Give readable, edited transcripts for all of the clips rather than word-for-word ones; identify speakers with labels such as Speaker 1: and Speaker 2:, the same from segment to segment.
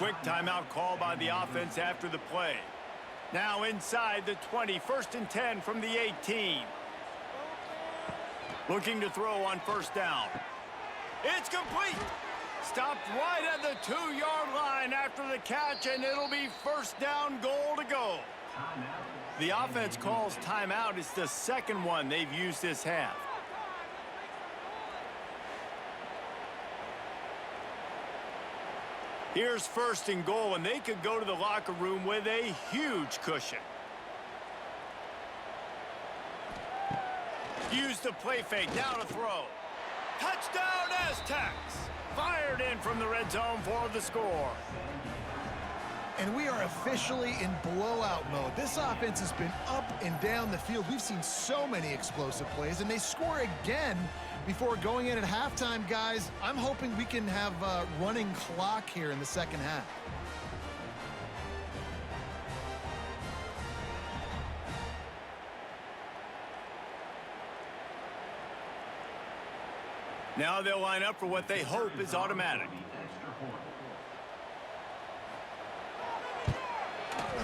Speaker 1: Quick timeout call by the offense after the play. Now inside the 20, 1st and 10 from the 18. Looking to throw on 1st down. It's complete. Stopped right at the 2-yard line after the catch, and it'll be 1st down, goal to go. The offense calls timeout. It's the 2nd one they've used this half. Here's 1st and goal, and they could go to the locker room with a huge cushion. Use the play fake, now to throw. Touchdown Aztecs! Fired in from the red zone for the score.
Speaker 2: And we are officially in blowout mode. This offense has been up and down the field. We've seen so many explosive plays, and they score again before going in at halftime, guys. I'm hoping we can have a running clock here in the 2nd half.
Speaker 1: Now they'll line up for what they hope is automatic.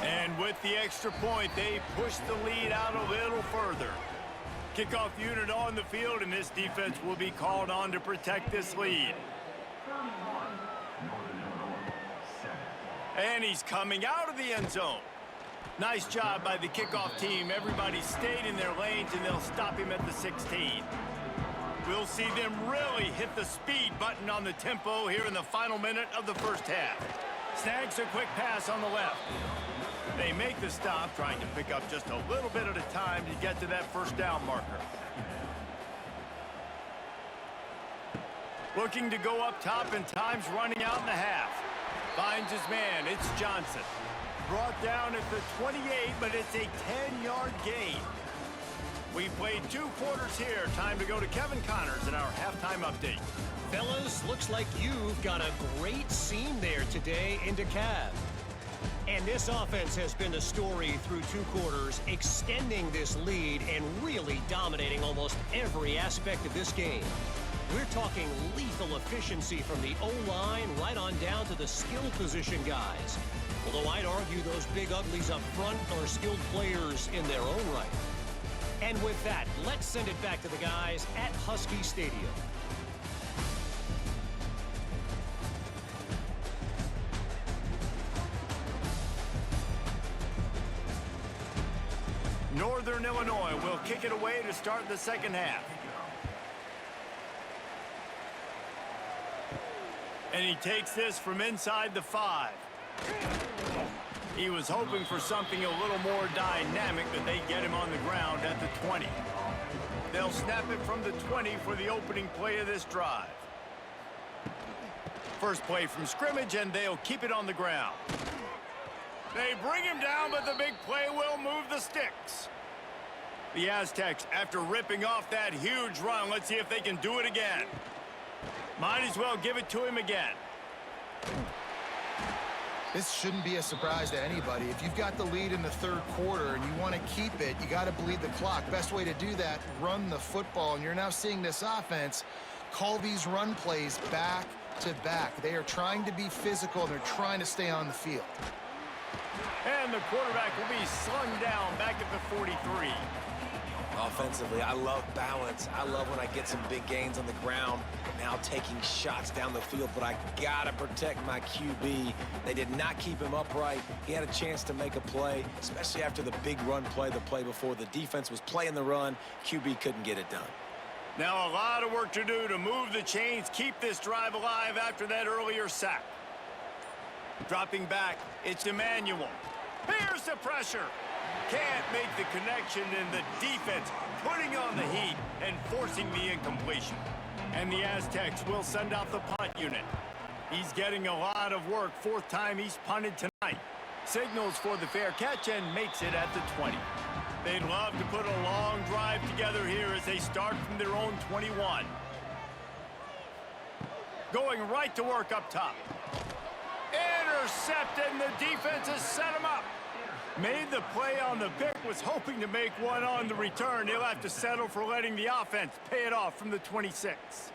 Speaker 1: And with the extra point, they push the lead out a little further. Kickoff unit on the field, and this defense will be called on to protect this lead. And he's coming out of the end zone. Nice job by the kickoff team. Everybody stayed in their lanes, and they'll stop him at the 16. We'll see them really hit the speed button on the tempo here in the final minute of the 1st half. Snags a quick pass on the left. They make the stop, trying to pick up just a little bit at a time to get to that 1st down marker. Looking to go up top, and time's running out in the half. Finds his man, it's Johnson. Brought down at the 28, but it's a 10-yard gain. We played 2 quarters here. Time to go to Kevin Connors in our halftime update.
Speaker 3: Fellas, looks like you've got a great scene there today in DeKalb. And this offense has been the story through 2 quarters, extending this lead and really dominating almost every aspect of this game. We're talking lethal efficiency from the O-line right on down to the skill position guys. Although I'd argue those big uglies up front are skilled players in their own right. And with that, let's send it back to the guys at Husky Stadium.
Speaker 1: Northern Illinois will kick it away to start the 2nd half. And he takes this from inside the 5. He was hoping for something a little more dynamic, but they get him on the ground at the 20. They'll snap it from the 20 for the opening play of this drive. First play from scrimmage, and they'll keep it on the ground. They bring him down, but the big play will move the sticks. The Aztecs, after ripping off that huge run, let's see if they can do it again. Might as well give it to him again.
Speaker 2: This shouldn't be a surprise to anybody. If you've got the lead in the 3rd quarter and you want to keep it, you got to bleed the clock. Best way to do that, run the football. And you're now seeing this offense call these run plays back to back. They are trying to be physical. They're trying to stay on the field.
Speaker 1: And the quarterback will be slung down back at the 43.
Speaker 4: Offensively, I love balance. I love when I get some big gains on the ground, now taking shots down the field, but I gotta protect my QB. They did not keep him upright. He had a chance to make a play, especially after the big run play the play before. The defense was playing the run. QB couldn't get it done.
Speaker 1: Now a lot of work to do to move the chains, keep this drive alive after that earlier sack. Dropping back, it's Emmanuel. Here's the pressure. Can't make the connection, and the defense putting on the heat and forcing the incompletion. And the Aztecs will send out the punt unit. He's getting a lot of work. 4th time he's punted tonight. Signals for the fair catch and makes it at the 20. They'd love to put a long drive together here as they start from their own 21. Going right to work up top. Intercepted, and the defense has set him up. Made the play on the pick, was hoping to make one on the return. He'll have to settle for letting the offense pay it off from the 26.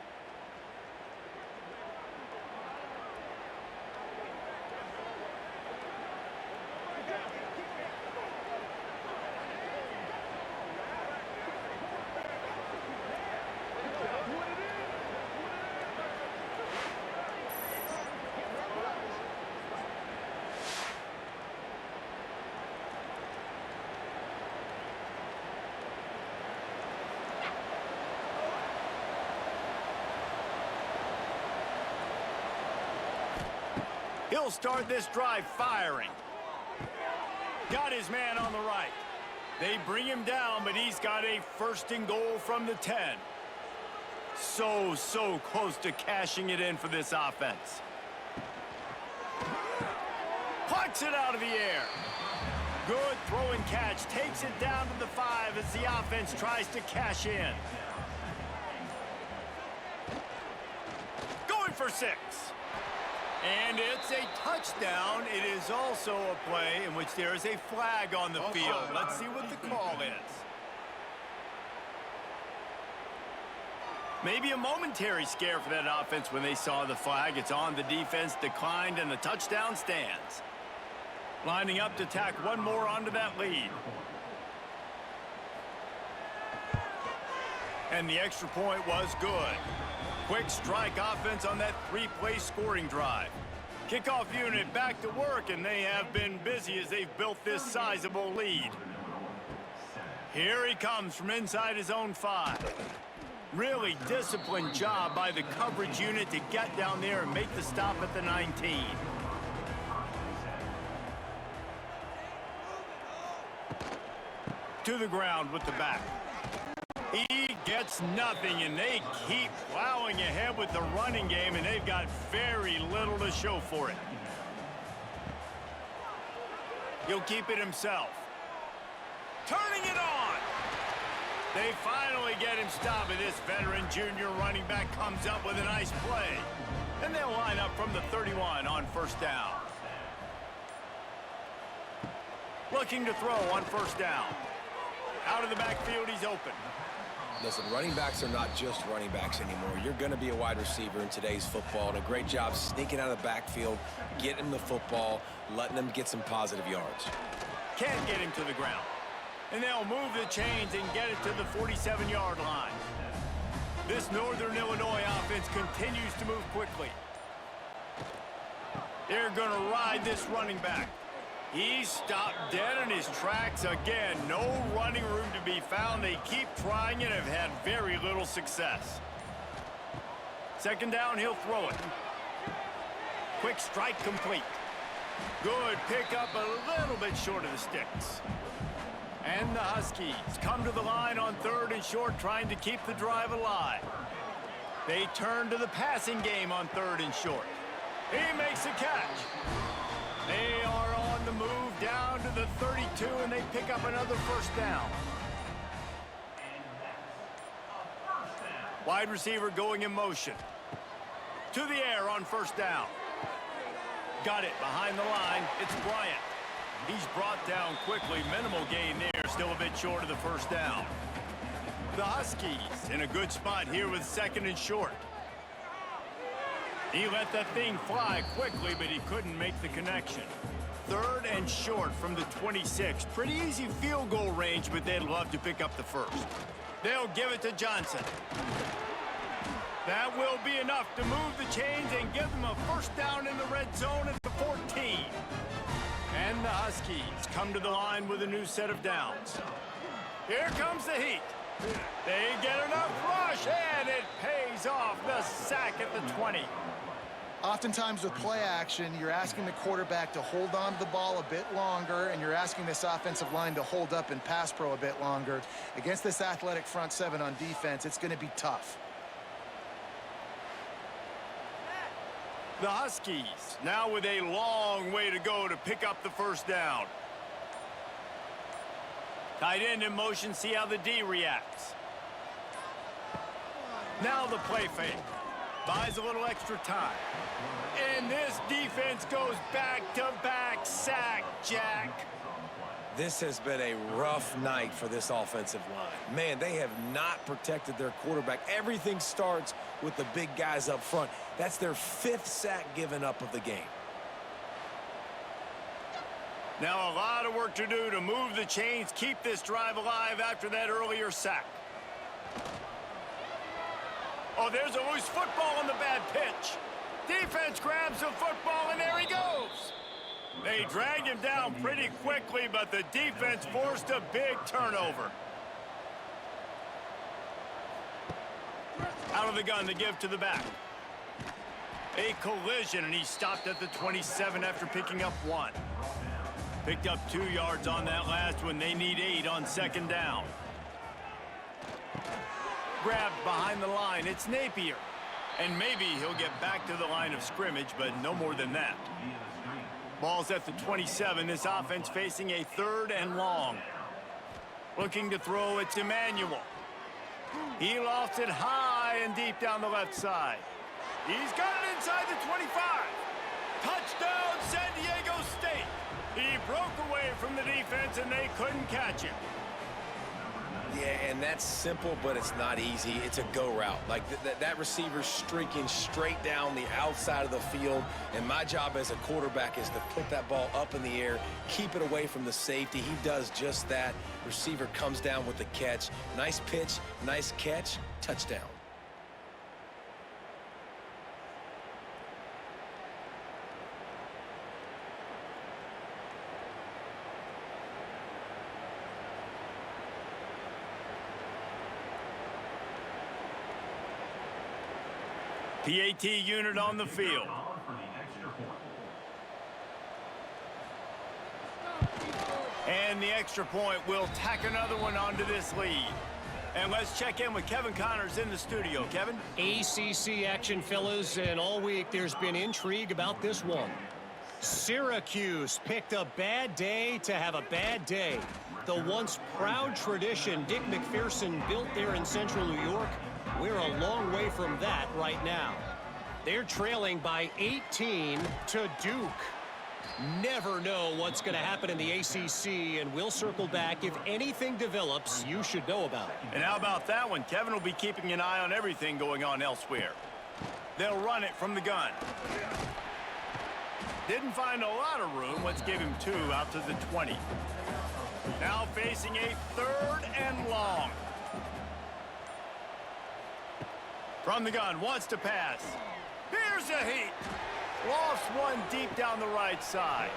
Speaker 1: He'll start this drive firing. Got his man on the right. They bring him down, but he's got a 1st and goal from the 10. So close to cashing it in for this offense. Plucks it out of the air. Good throw and catch. Takes it down to the 5 as the offense tries to cash in. Going for 6. And it's a touchdown. It is also a play in which there is a flag on the field. Let's see what the call is. Maybe a momentary scare for that offense when they saw the flag. It's on, the defense declined, and the touchdown stands. Lining up to tack one more onto that lead. And the extra point was good. Quick strike offense on that 3-play scoring drive. Kickoff unit back to work, and they have been busy as they've built this sizable lead. Here he comes from inside his own 5. Really disciplined job by the coverage unit to get down there and make the stop at the 19. To the ground with the back. He gets nothing, and they keep plowing ahead with the running game, and they've got very little to show for it. He'll keep it himself. Turning it on. They finally get him stopped, and this veteran junior running back comes up with a nice play. And they'll line up from the 31 on 1st down. Looking to throw on 1st down. Out of the backfield, he's open.
Speaker 4: Listen, running backs are not just running backs anymore. You're going to be a wide receiver in today's football, and a great job sneaking out of the backfield, getting him the football, letting them get some positive yards.
Speaker 1: Can't get him to the ground. And they'll move the chains and get it to the 47-yard line. This Northern Illinois offense continues to move quickly. They're going to ride this running back. He's stopped dead in his tracks again. No running room to be found. They keep trying and have had very little success. 2nd down, he'll throw it. Quick strike complete. Good pickup, a little bit short of the sticks. And the Huskies come to the line on 3rd and short, trying to keep the drive alive. They turn to the passing game on 3rd and short. He makes a catch. They are on the move down to the 32, and they pick up another 1st down. Wide receiver going in motion. To the air on 1st down. Got it behind the line. It's Bryant. He's brought down quickly. Minimal gain there. Still a bit short of the 1st down. The Huskies in a good spot here with 2nd and short. He let that thing fly quickly, but he couldn't make the connection. 3rd and short from the 26. Pretty easy field goal range, but they'd love to pick up the 1st. They'll give it to Johnson. That will be enough to move the chains and give them a 1st down in the red zone at the 14. And the Huskies come to the line with a new set of downs. Here comes the heat. They get enough rush, and it pays off. The sack at the 20.
Speaker 2: Oftentimes with play action, you're asking the quarterback to hold on to the ball a bit longer, and you're asking this offensive line to hold up in pass pro a bit longer. Against this athletic front 7 on defense, it's going to be tough.
Speaker 1: The Huskies now with a long way to go to pick up the 1st down. Tight end in motion, see how the D reacts. Now the play fake. Buys a little extra time. And this defense goes back-to-back sack, Jack.
Speaker 4: This has been a rough night for this offensive line. Man, they have not protected their quarterback. Everything starts with the big guys up front. That's their 5th sack given up of the game.
Speaker 1: Now a lot of work to do to move the chains, keep this drive alive after that earlier sack. Oh, there's a loose football on the bad pitch. Defense grabs the football, and there he goes. They dragged him down pretty quickly, but the defense forced a big turnover. Out of the gun to give to the back. A collision, and he stopped at the 27 after picking up 1. Picked up 2 yards on that last one. They need 8 on second down. Grabbed behind the line. It's Napier. And maybe he'll get back to the line of scrimmage, but no more than that. Ball's at the 27. This offense facing a 3rd and long. Looking to throw, it's Emmanuel. He lofts it high and deep down the left side. He's got it inside the 25. Touchdown, San Diego State. He broke away from the defense, and they couldn't catch him.
Speaker 4: Yeah, and that's simple, but it's not easy. It's a go route. Like that receiver's streaking straight down the outside of the field, and my job as a quarterback is to put that ball up in the air, keep it away from the safety. He does just that. Receiver comes down with the catch. Nice pitch, nice catch, touchdown.
Speaker 1: PAT unit on the field. And the extra point will tack another one onto this lead. And let's check in with Kevin Connors in the studio. Kevin?
Speaker 3: ACC action, fellas, and all week there's been intrigue about this one. Syracuse picked a bad day to have a bad day. The once proud tradition Dick McPherson built there in central New York, we're a long way from that right now. They're trailing by 18 to Duke. Never know what's going to happen in the ACC, and we'll circle back if anything develops you should know about it.
Speaker 1: And how about that one? Kevin will be keeping an eye on everything going on elsewhere. They'll run it from the gun. Didn't find a lot of room. Let's give him 2 out to the 20. Now facing a 3rd and long. From the gun, wants to pass. Here's a heat. Lofts one deep down the right side.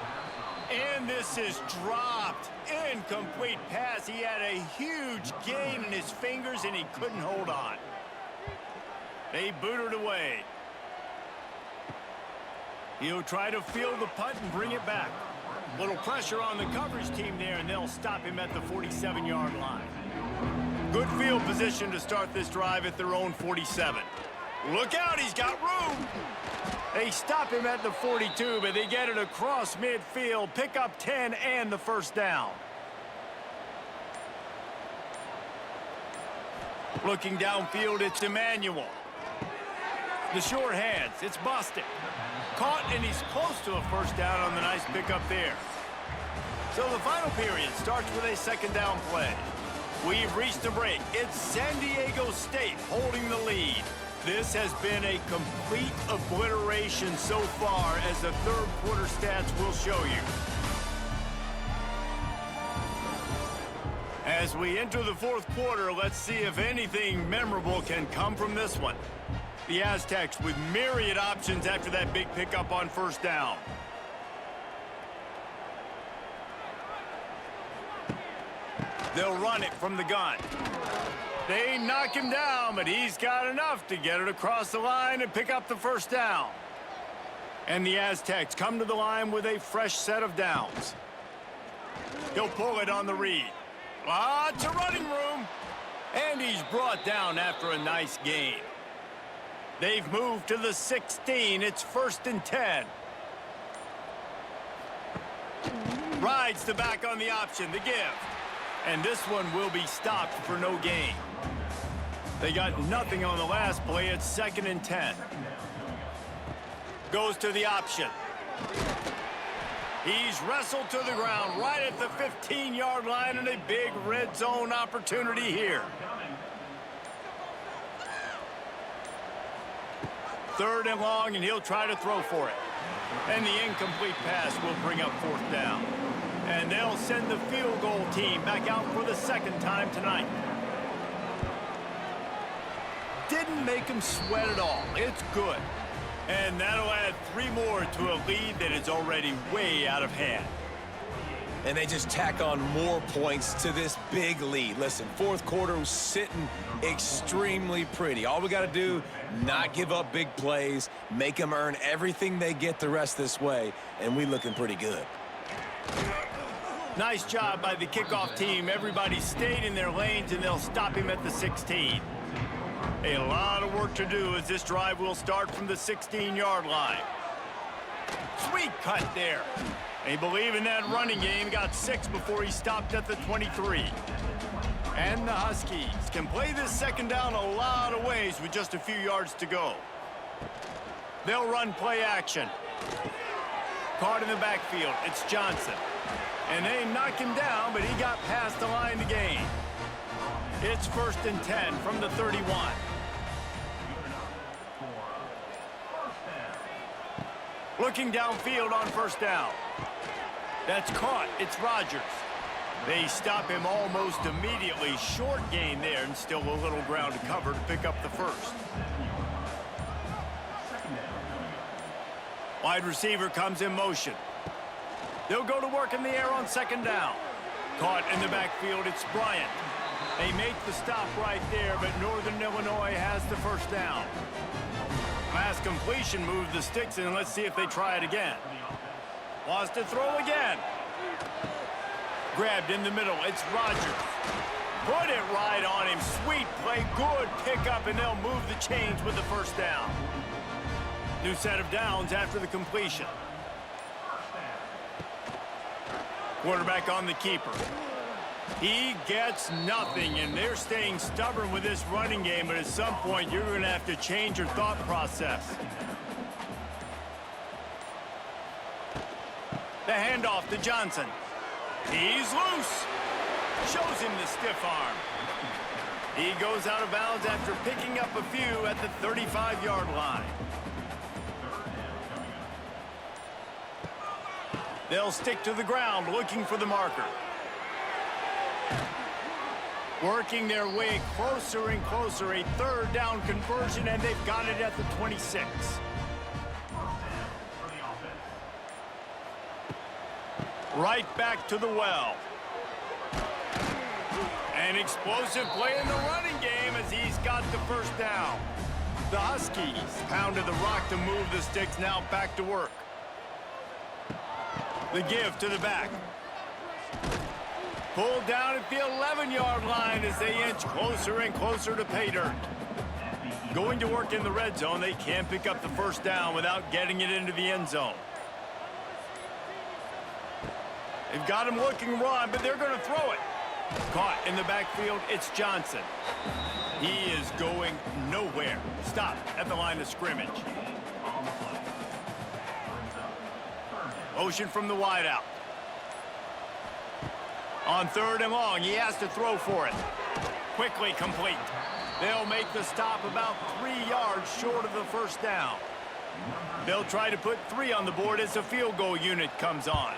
Speaker 1: And this is dropped. Incomplete pass. He had a huge gain in his fingers, and he couldn't hold on. They boot it away. He'll try to field the punt and bring it back. Little pressure on the coverage team there, and they'll stop him at the 47-yard line. Good field position to start this drive at their own 47. Look out, he's got room. They stop him at the 42, but they get it across midfield, pick up 10 and the first down. Looking downfield, it's Emmanuel. The short hands, it's busted. Caught, and he's close to a first down on the nice pickup there. So the final period starts with a second down play. We've reached a break. It's San Diego State holding the lead. This has been a complete obliteration so far, as the third quarter stats will show you. As we enter the fourth quarter, let's see if anything memorable can come from this one. The Aztecs with myriad options after that big pickup on first down. They'll run it from the gun. They knock him down, but he's got enough to get it across the line and pick up the first down. And the Aztecs come to the line with a fresh set of downs. He'll pull it on the read. Lots of running room. And he's brought down after a nice gain. They've moved to the 16. It's 1st and 10. Rides the back on the option, the give. And this one will be stopped for no gain. They got nothing on the last play. It's 2nd and 10. Goes to the option. He's wrestled to the ground right at the 15-yard line, and a big red zone opportunity here. 3rd and long, and he'll try to throw for it. And the incomplete pass will bring up 4th down. And they'll send the field goal team back out for the second time tonight. Didn't make them sweat at all. It's good. And that'll add 3 more to a lead that is already way out of hand.
Speaker 4: and they just tack on more points to this big lead. Listen, fourth quarter was sitting extremely pretty. All we got to do, not give up big plays, make them earn everything they get the rest this way, and we looking pretty good.
Speaker 1: Nice job by the kickoff team. Everybody stayed in their lanes, and they'll stop him at the 16. A lot of work to do as this drive will start from the 16-yard line. Sweet cut there. They believe in that running game. Got 6 before he stopped at the 23. And the Huskies can play this second down a lot of ways with just a few yards to go. They'll run play action. Caught in the backfield. It's Johnson. And they knock him down, but he got past the line to gain. It's 1st and 10 from the 31. Looking downfield on 1st down. That's caught. It's Rodgers. They stop him almost immediately. Short gain there, and still a little ground to cover to pick up the first. Wide receiver comes in motion. They'll go to work in the air on 2nd down. Caught in the backfield, it's Bryant. They make the stop right there, but Northern Illinois has the 1st down. Pass completion moved the sticks, and let's see if they try it again. Wants to throw again. Grabbed in the middle, it's Rodgers. Put it right on him. Sweet play, good pickup, and they'll move the chains with the 1st down. New set of downs after the completion. Quarterback on the keeper. He gets nothing, and they're staying stubborn with this running game, but at some point you're going to have to change your thought process. The handoff to Johnson. He's loose. Shows him the stiff arm. He goes out of bounds after picking up a few at the 35-yard line. They'll stick to the ground looking for the marker. Working their way closer and closer. A 3rd down conversion, and they've got it at the 26. Right back to the well. An explosive play in the running game as he's got the 1st down. The Huskies pounded the rock to move the sticks, now back to work. The give to the back. Pulled down at the 11-yard line as they inch closer and closer to pay dirt. Going to work in the red zone, they can't pick up the 1st down without getting it into the end zone. They've got him looking run, but they're going to throw it. Caught in the backfield, it's Johnson. He is going nowhere. Stopped at the line of scrimmage. Motion from the wideout. On 3rd and long, he has to throw for it. Quickly complete. They'll make the stop about 3 yards short of the 1st down. They'll try to put 3 on the board as the field goal unit comes on.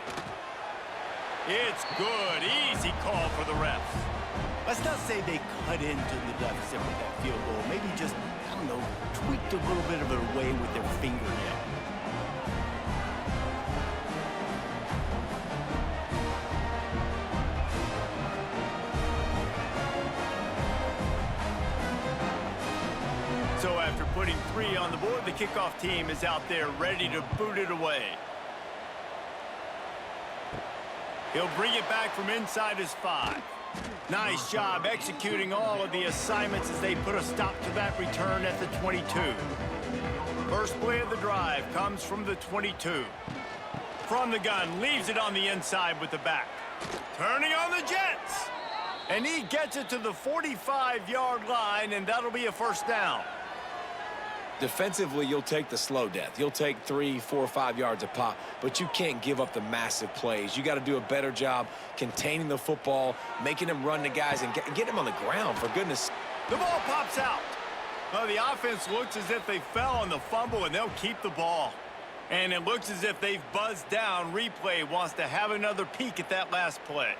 Speaker 1: It's good. Easy call for the refs.
Speaker 5: Let's not say they cut into the deficit with that field goal. Maybe just, I don't know, tweaked a little bit of it away with their fingernail.
Speaker 1: So after putting 3 on the board, the kickoff team is out there ready to boot it away. He'll bring it back from inside his 5. Nice job executing all of the assignments as they put a stop to that return at the 22. First play of the drive comes from the 22. From the gun, leaves it on the inside with the back. Turning on the Jets. And he gets it to the 45-yard line, and that'll be a 1st down.
Speaker 4: Defensively, you'll take the slow death. You'll take 3, 4, 5 yards a pop, but you can't give up the massive plays. You got to do a better job containing the football, making them run the guys, and get them on the ground, for goodness.
Speaker 1: The ball pops out. Well, the offense looks as if they fell on the fumble, and they'll keep the ball. And it looks as if they've buzzed down. Replay wants to have another peek at that last play.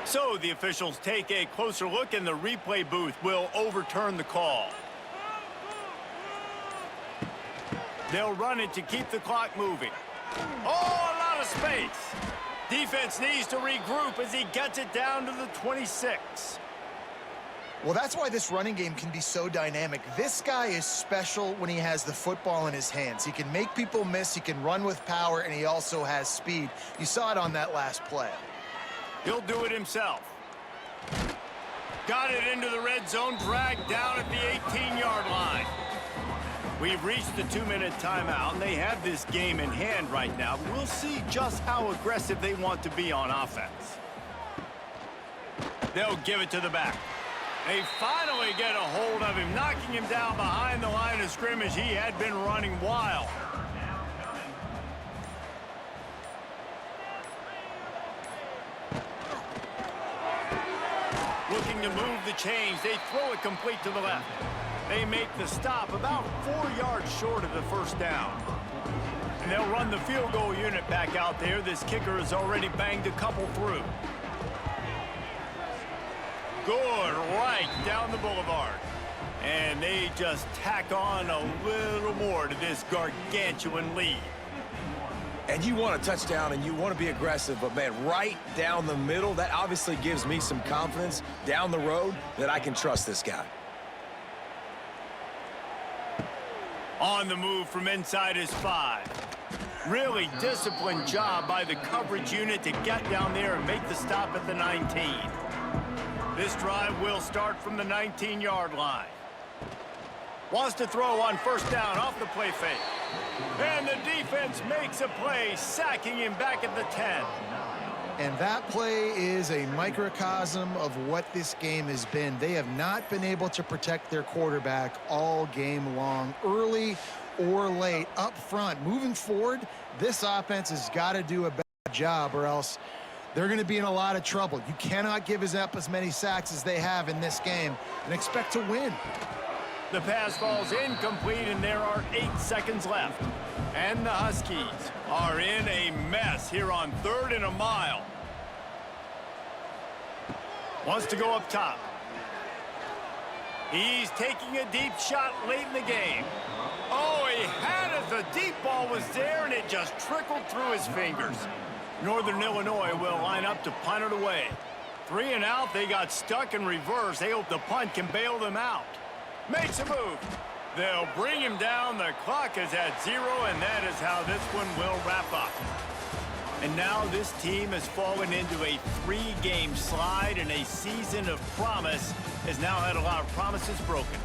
Speaker 1: So the officials take a closer look, and the replay booth will overturn the call. They'll run it to keep the clock moving. Oh, a lot of space. Defense needs to regroup as he gets it down to the 26.
Speaker 2: Well, that's why this running game can be so dynamic. This guy is special when he has the football in his hands. He can make people miss, he can run with power, and he also has speed. You saw it on that last play.
Speaker 1: He'll do it himself. Got it into the red zone, dragged down at the 18-yard line. We've reached the 2-minute timeout, and they have this game in hand right now. We'll see just how aggressive they want to be on offense. They'll give it to the back. They finally get a hold of him, knocking him down behind the line of scrimmage. He had been running wild. Looking to move the chains. They throw it complete to the left. They make the stop about 4 yards short of the first down. And they'll run the field goal unit back out there. This kicker has already banged a couple through. Good, right down the boulevard. And they just tack on a little more to this gargantuan lead.
Speaker 4: And you want a touchdown and you want to be aggressive, but man, right down the middle, that obviously gives me some confidence down the road that I can trust this guy.
Speaker 1: On the move from inside his 5. Really disciplined job by the coverage unit to get down there and make the stop at the 19. This drive will start from the 19-yard line. Wants to throw on first down off the play fake. And the defense makes a play, sacking him back at the 10.
Speaker 2: And that play is a microcosm of what this game has been. They have not been able to protect their quarterback all game long, early or late, up front. Moving forward, this offense has got to do a better job, or else they're going to be in a lot of trouble. You cannot give up as many sacks as they have in this game and expect to win.
Speaker 1: The pass falls incomplete, and there are 8 seconds left. And the Huskies are in a mess here on 3rd and a mile. Wants to go up top. He's taking a deep shot late in the game. Oh, he had it. The deep ball was there, and it just trickled through his fingers. Northern Illinois will line up to punt it away. 3 and out. They got stuck in reverse. They hope the punt can bail them out. Makes a move. They'll bring him down. The clock is at 0, and that is how this one will wrap up. And now this team has fallen into a 3-game slide, and a season of promise has now had a lot of promises broken.